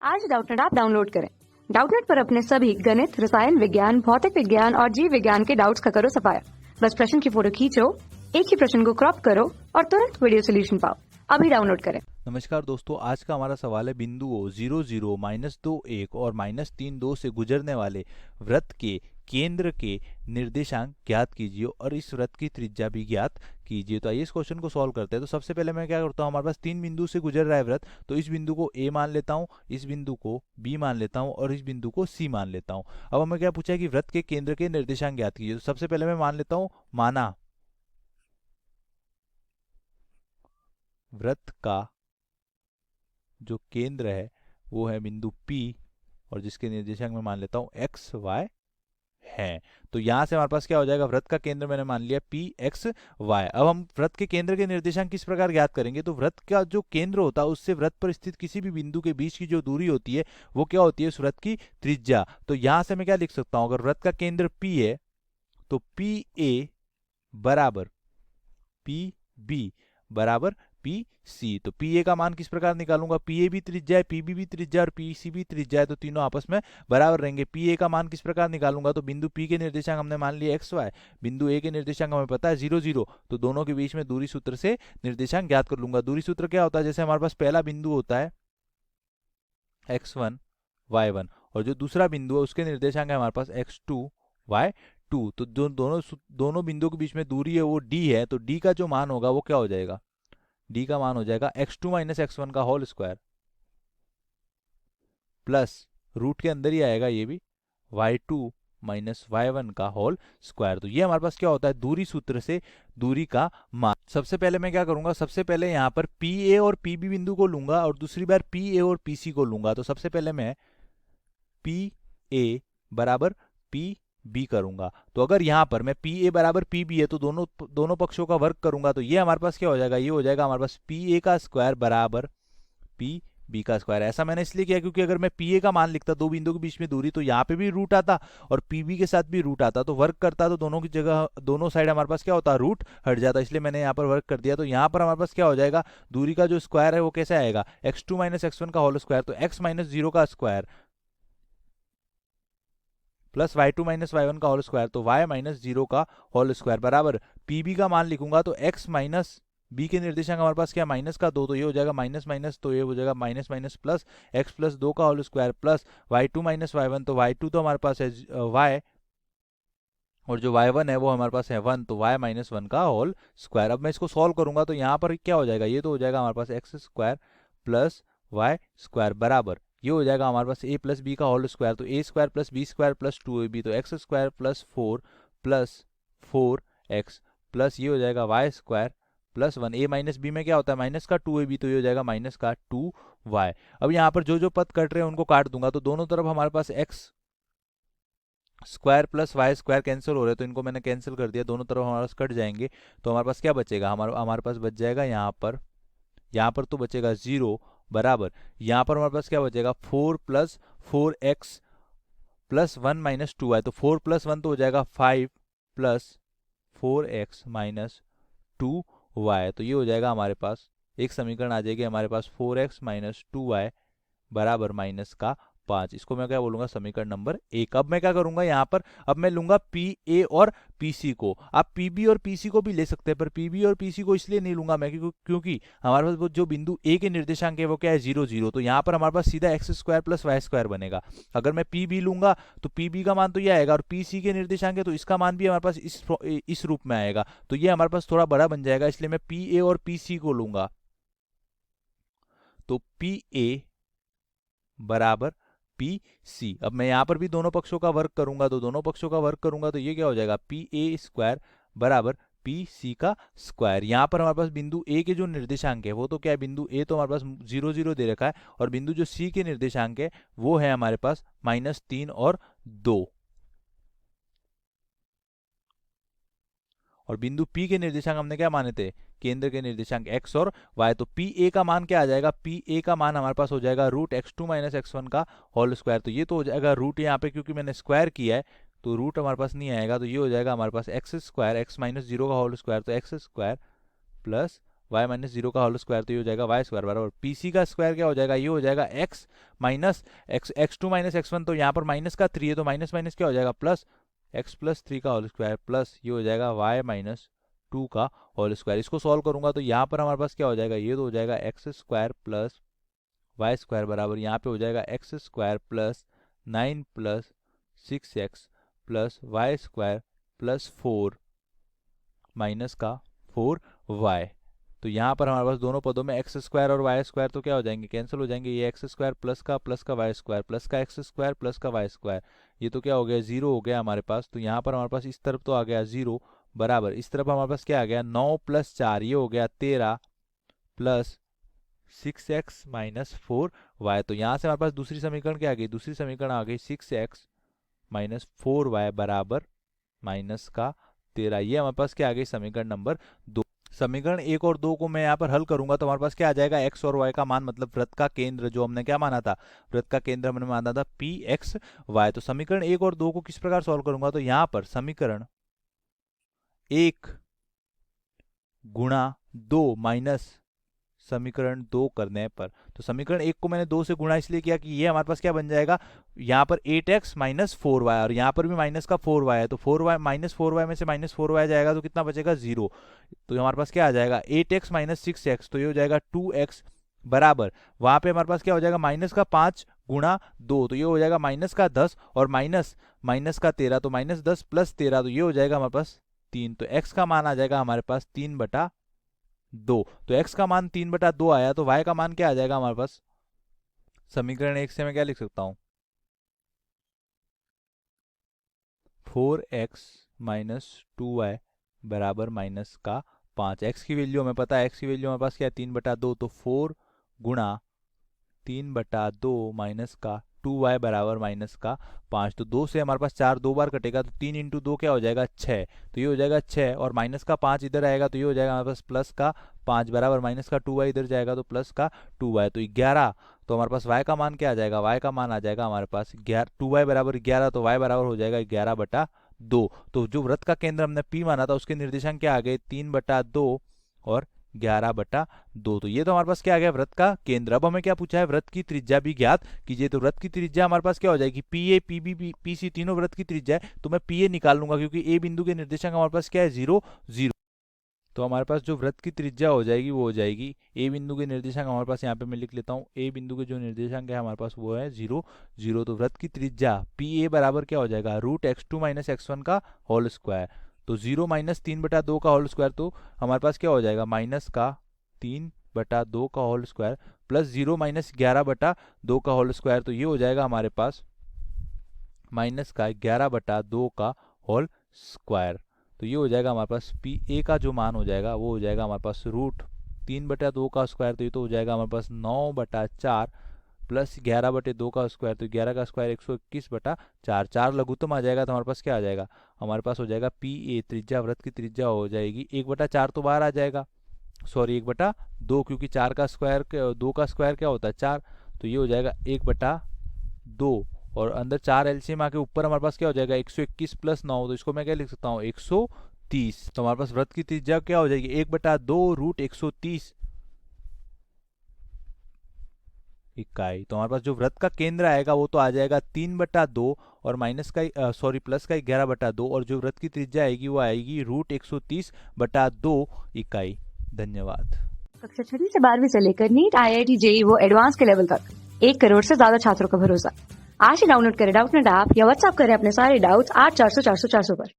आज Doubtnut app download करें। Doubtnut पर अपने सभी गणित, रसायन विज्ञान, भौतिक विज्ञान और जीव विज्ञान के डाउट्स का करो सफाया। बस प्रश्न की फोटो खींचो, एक ही प्रश्न को क्रॉप करो और तुरंत वीडियो सोल्यूशन पाओ। अभी डाउनलोड करें। नमस्कार दोस्तों, आज का हमारा सवाल है बिंदुओं 0 0 -2 1 और -3 2 से गुजरने वाले वृत्त के केंद्र के निर्देशांक ज्ञात कीजिए और इस वृत्त की त्रिज्या भी ज्ञात कीजिए। तो आइए इस क्वेश्चन को सॉल्व करते हैं। तो सबसे पहले मैं क्या करता हूँ, हमारे पास 3 बिंदु से गुजर रहा है वृत्त, तो इस बिंदु को ए मान लेता हूँ, इस बिंदु को बी मान लेता हूँ और इस बिंदु को सी मान लेता हूँ। अब हमें क्या पूछा है कि वृत्त के केंद्र के निर्देशांक ज्ञात कीजिए। तो सबसे पहले मैं मान लेता हूँ, माना वृत्त का जो केंद्र है वो है बिंदु P और जिसके निर्देशांक मैं मान लेता हूं x y है। तो यहां से हमारे पास क्या हो जाएगा, वृत्त का केंद्र मैंने मान लिया P x y। अब हम वृत्त के केंद्र के निर्देशांक किस प्रकार ज्ञात करेंगे, तो वृत्त का जो केंद्र होता है उससे वृत्त पर स्थित किसी भी बिंदु के बीच की जो दूरी होती है वो क्या होती है, उस वृत्त की त्रिज्या। तो यहां से मैं क्या लिख सकता हूं, अगर वृत्त का केंद्र P है तो पी ए बराबर पी बी बराबर पी सी। तो पी ए का मान किस प्रकार निकालूंगा, पी ए भी त्रिज्या है, पी बी भी त्रिज्या और पी सी भी त्रिज्या है, तो तीनों आपस में बराबर रहेंगे। पी ए का मान किस प्रकार निकालूंगा, तो बिंदु पी के निर्देशांक हमने मान लिए एक्स वाई, बिंदु ए के निर्देशांक हमें पता है 0 0, तो दोनों के बीच में दूरी सूत्र से निर्देशांक ज्ञात कर लूंगा। दूरी सूत्र क्या होता है, जैसे हमारे पास पहला बिंदु होता है x1 y1 और जो दूसरा बिंदु है उसके निर्देशांक है हमारे पास x2 y2। तो जो दोनों बिंदुओं के बीच में दूरी है वो d है, तो d का जो मान होगा वो क्या हो जाएगा, d का मान हो जाएगा x2 - x1 का होल स्क्वायर प्लस रूट के अंदर ही आएगा ये भी y2 - y1 का होल स्क्वायर। तो ये हमारे पास क्या होता है, दूरी सूत्र से दूरी का मान। सबसे पहले मैं क्या करूंगा, सबसे पहले यहाँ पर पी ए और पी बी बिंदु को लूंगा और दूसरी बार पी ए और पी सी को लूंगा। तो सबसे पहले मैं पी ए बराबर पी बी करूंगा। तो अगर यहां पर मैं पी ए बराबर पी बी है तो दोनों पक्षों का वर्ग करूंगा, तो ये हमारे पास क्या हो जाएगा, ये हो जाएगा हमारे पास पी ए का स्क्वायर बराबर पी बी का स्क्वायर। ऐसा मैंने इसलिए किया क्योंकि अगर मैं पी ए का मान लिखता, दो बिंदु के बीच में दूरी, तो यहाँ पे भी रूट आता और पी बी के साथ भी रूट आता, तो वर्क करता तो दोनों की जगह दोनों साइड हमारे पास क्या होता, रूट हट जाता, इसलिए मैंने यहाँ पर वर्क कर दिया। तो यहाँ पर हमारे पास क्या हो जाएगा, दूरी का जो स्क्वायर है वो कैसे आएगा, x2 - x1 का होल स्क्वायर, तो x - 0 का स्क्वायर प्लस y2 - y1 का होल स्क्वायर, तो y - 0 का होल स्क्वायर बराबर pb का मान लिखूंगा तो x माइनस b के निर्देशांक हमारे पास क्या, -2, तो ये हो जाएगा माइनस माइनस, तो ये हो जाएगा minus minus plus x plus 2 का whole square plus y2 - y1, तो y2 तो हमारे पास है y और जो y1 है वो हमारे पास है 1, तो y - 1 का होल स्क्वायर। अब मैं इसको सॉल्व करूंगा तो यहाँ पर क्या हो जाएगा, ये तो हो जाएगा हमारे पास X square plus Y square बराबर ये हो जाएगा हमारे पास a प्लस बी का होल स्क्वायर, तो a square plus B square plus 2ab, तो x square plus 4x plus ये हो जाएगा y square plus 1। a minus b में क्या होता है, माइनस का 2ab, तो ये हो जाएगा माइनस का 2y। अब यहाँ पर जो पद कट रहे हैं उनको काट दूंगा, तो दोनों तरफ हमारे पास x square plus Y square cancel हो रहे हैं, तो इनको मैंने कैंसिल कर दिया, दोनों तरफ हमारे पास कट जाएंगे। तो हमारे पास क्या बचेगा, हमारे पास बच जाएगा यहाँ पर तो बचेगा 0 बराबर यहाँ पर हमारे पास क्या बचेगा 4 plus 4x plus 1 minus 2y, तो 4 प्लस 1 तो हो जाएगा 5 प्लस 4x माइनस 2y, तो ये हो जाएगा हमारे पास एक समीकरण आ जाएगी हमारे पास 4x माइनस 2y बराबर माइनस का 5। इसको मैं क्या बोलूंगा, समीकरण नंबर 1। अब मैं क्या करूंगा यहाँ पर, अब मैं लूंगा पी ए और पी सी को, आप पी बी और पी सी को भी ले सकते हैं, पर पी बी और पी सी को इसलिए नहीं लूंगा मैं क्योंकि हमारे पास वो जो बिंदु ए के निर्देशांक है वो क्या है 0 0, तो यहाँ पर हमारे पास सीधा x square plus Y square बनेगा। अगर मैं पी बी लूंगा तो पी बी का मान तो ये आएगा और पी सी के निर्देशांक है तो इसका मान भी हमारे पास इस रूप में आएगा, तो ये हमारे पास थोड़ा बड़ा बन जाएगा, इसलिए मैं पी ए और पी सी को लूंगा। तो पी ए बराबर पी सी। अब मैं यहाँ पर भी दोनों पक्षों का वर्ग करूंगा, तो दोनों पक्षों का वर्ग करूंगा तो ये क्या हो जाएगा, पी ए स्क्वायर बराबर पी सी का स्क्वायर। यहाँ पर हमारे पास बिंदु ए के जो निर्देशांक है वो तो क्या है, बिंदु ए तो हमारे पास 0 0 दे रखा है और बिंदु जो सी के निर्देशांक है वो है हमारे पास -3 और 2, और बिंदु P के निर्देशांक हमने क्या माने थे, केंद्र के निर्देशांक x और y। तो पी ए का मान क्या आ जाएगा, पी ए का मान हमारे पास हो जाएगा रूट x2 - x1 का होल स्क्वायर, तो ये तो हो जाएगा रूट, यहाँ पे क्योंकि मैंने स्क्वायर किया है तो रूट हमारे पास नहीं आएगा, तो ये हो जाएगा हमारे पास एक्स स्क्वायर x - 0 का होल स्क्वायर, तो x square plus y minus zero का होल स्क्वायर तो ये हो जाएगा y स्क्वायर बराबर pc का स्क्वायर क्या हो जाएगा, ये हो जाएगा x minus x2 minus x1, तो यहाँ पर माइनस का 3 है तो माइनस माइनस क्या हो जाएगा प्लस x प्लस 3 का होल स्क्वायर प्लस ये हो जाएगा y माइनस 2 का होल स्क्वायर। इसको सॉल्व करूंगा तो यहाँ पर हमारे पास क्या हो जाएगा, ये तो हो जाएगा x square plus Y square बराबर यहाँ पे हो जाएगा x square plus 9 plus 6x plus Y square plus 4 minus का 4y। तो यहाँ पर हमारे पास दोनों पदों में एक्स स्क्वायर और वाई स्क्वायर तो क्या हो जाएंगे, कैंसिल हो जाएंगे। ये एक्स स्क्वायर प्लस का वाई स्क्वायर प्लस का एक्स स्क्वायर प्लस का वाई स्क्वायर, ये तो क्या हो गया, जीरो हो गया हमारे पास। तो यहाँ पर हमारे पास इस तरफ तो आ गया जीरो बराबर इस तरफ हमारे पास क्या आ गया 9 प्लस 4 ये हो गया 13 प्लस 6x माइनस 4y। तो यहाँ से हमारे पास दूसरी समीकरण क्या आ गई, दूसरी समीकरण आ गई 6x माइनस 4y बराबर माइनस का 13। ये हमारे पास क्या आ गई समीकरण नंबर 2। समीकरण 1 और 2 को मैं यहाँ पर हल करूंगा तो हमारे पास क्या आ जाएगा, x और y का मान मतलब वृत्त का केंद्र जो हमने क्या माना था, वृत्त का केंद्र हमने माना था pxy। तो समीकरण 1 और 2 को किस प्रकार सॉल्व करूंगा, तो यहाँ पर समीकरण 1 गुणा 2 माइनस समीकरण 2 करने पर, तो समीकरण 1 को मैंने 2 से गुणा इसलिए किया कि ये हमारे पास क्या बन जाएगा, यहाँ पर 8x माइनस 4y और यहाँ पर भी माइनस का 4y है, तो 4y माइनस 4y में से माइनस 4y जाएगा तो कितना बचेगा 0। तो हमारे पास क्या आ जाएगा 8x माइनस 6x, तो ये हो जाएगा 2x बराबर वहां पे हमारे पास क्या हो जाएगा माइनस का 5 गुणा 2, तो ये हो जाएगा माइनस का 10 और माइनस का 13, तो माइनस 10 प्लस 13 तो ये हो जाएगा हमारे पास 3। तो x का मान आ जाएगा हमारे पास 3/2। तो x का मान 3/2 आया, तो y का मान क्या आ जाएगा हमारे पास, समीकरण 1 से मैं क्या लिख सकता हूं 4x माइनस 2y बराबर माइनस का 5। x की वैल्यू हमें पता है, x की वैल्यू हमारे पास क्या है 3/2, तो 4 गुणा 3/2 माइनस का 2y बराबर माइनस का 5। तो 2 से हमारे पास 4 दो बार कटेगा तो 3 इंटू 2 क्या हो जाएगा 6, तो ये हो जाएगा 6 और माइनस का 5 इधर आएगा तो ये हो जाएगा हमारे पास प्लस का 5 बराबर माइनस का 2y इधर जाएगा तो प्लस का 2y, तो 11। तो हमारे पास y का मान क्या आ जाएगा, y का मान आ जाएगा हमारे पास 2y बराबर 11, तो y बराबर हो जाएगा 11/2। तो जो वृत्त का केंद्र हमने P माना था उसके निर्देशांक क्या आ गए 3/2 और 11/2। तो ये तो हमारे पास क्या आ गया वृत्त का केंद्र। अब हमें क्या पूछा है, वृत्त की त्रिज्या भी ज्ञात कीजिए। तो वृत्त की त्रिज्या हमारे पास क्या हो जाएगी, PA PB PC तीनों वृत्त की त्रिज्या है, तो मैं PA निकाल लूंगा क्योंकि A बिंदु के निर्देशांक हमारे पास क्या है 0 0। तो हमारे पास जो वृत्त की त्रिज्या हो जाएगी वो हो जाएगी A बिंदु के निर्देशांक हमारे पास यहाँ पे मैं लिख लेता हूँ, A बिंदु के जो निर्देशांक है हमारे पास वो है 0 0। तो वृत्त की त्रिज्या PA बराबर क्या हो जाएगा √x2 माइनस x1 का होल स्क्वायर। तो 0 माइनस 3/2 का होल स्क्वायर, तो हमारे पास क्या हो जाएगा माइनस का 3/2 का होल स्क्वायर प्लस 0 माइनस 11/2 का होल स्क्वायर, तो ये हो जाएगा हमारे पास माइनस का 11/2 का होल स्क्वायर। तो ये हो जाएगा हमारे पास PA का जो मान हो जाएगा वो हो जाएगा हमारे पास √3/2 का स्क्वायर, तो ये तो हो जाएगा हमारे पास 9/4 प्लस 11/2 का स्क्वायर, तो 11 का स्क्वायर 121/4, 4 लघुत्तम आ जाएगा तो हमारे पास क्या आ जाएगा, हमारे पास हो जाएगा PA त्रिज्या वृत्त की त्रिज्या हो जाएगी 1/4 तो बाहर आ जाएगा, सॉरी 1/2 क्योंकि 4 का स्क्वायर 2 का स्क्वायर क्या होता है 4, तो ये हो जाएगा 1/2 और अंदर 4 एलसीएम आके ऊपर हमारे पास क्या हो जाएगा 121 प्लस 9, तो इसको मैं क्या लिख सकता हूँ 130। तो हमारे पास वृत्त की त्रिज्या क्या हो जाएगी 1/2 √130 इकाई। तो हमारे पास जो वृत्त का केंद्र आएगा वो तो आ जाएगा 3/2 और माइनस का सॉरी प्लस का 11/2 और जो वृत्त की त्रिज्या आएगी वो आएगी √130/2 इकाई। धन्यवाद। कक्षा 6 से 12वीं से लेकर नीट IIT JEE वो एडवांस के लेवल तक 1 करोड़ से ज्यादा छात्रों का भरोसा। आज ही डाउनलोड करें डाउटनेट ऐप या व्हाट्सएप करें अपने सारे डाउट्स 8400 400 400 पर।